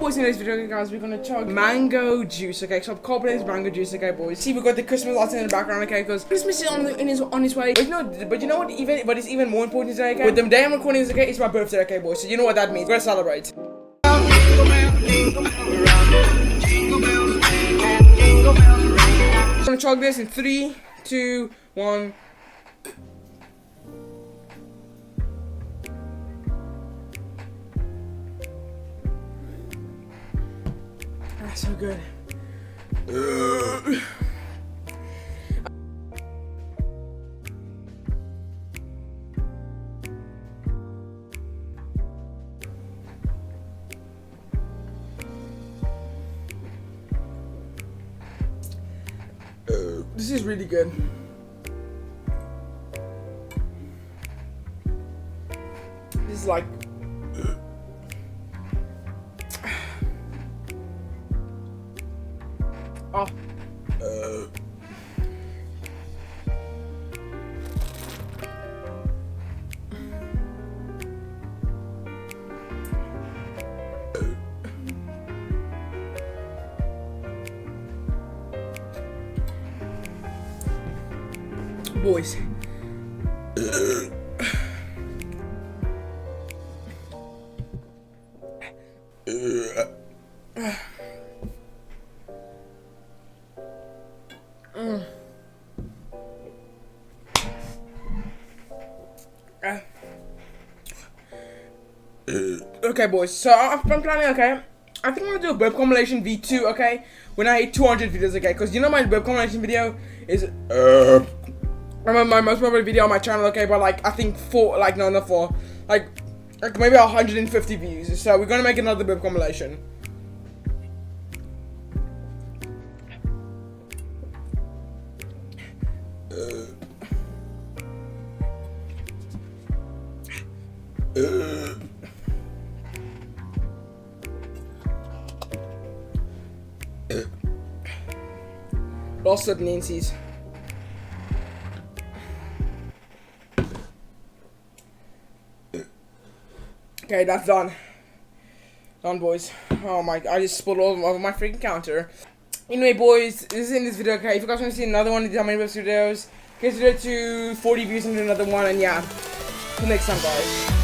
boys, in this video, guys, we're gonna chug mango juice, okay? So carbonated mango juice, okay, boys. See, we got the Christmas lights in the background, okay? Because Christmas is on its way. But you know what? What is even more important today, okay? With the day I'm recording this, okay, it's my birthday, okay, boys. So you know what that means. We're gonna celebrate. I'm gonna chug this in 3, 2, 1. That's so good. This is really good. This is like oh. Boys. Okay, boys, so I'm planning, okay? I think I'm gonna do a burp compilation V2, okay? When I hit 200 videos, okay? Because you know my burp compilation video is my most popular video on my channel, okay? But like I think not 4, like maybe 150 views. So we're gonna make another burp compilation. Lost at Nancy's. Okay, that's done. Done, boys. Oh my, I just spilled all over my freaking counter. Anyway, boys, this is in this video, okay? If you guys want to see another one of these videos, consider to 40 views and do another one, and yeah. Till next time, guys.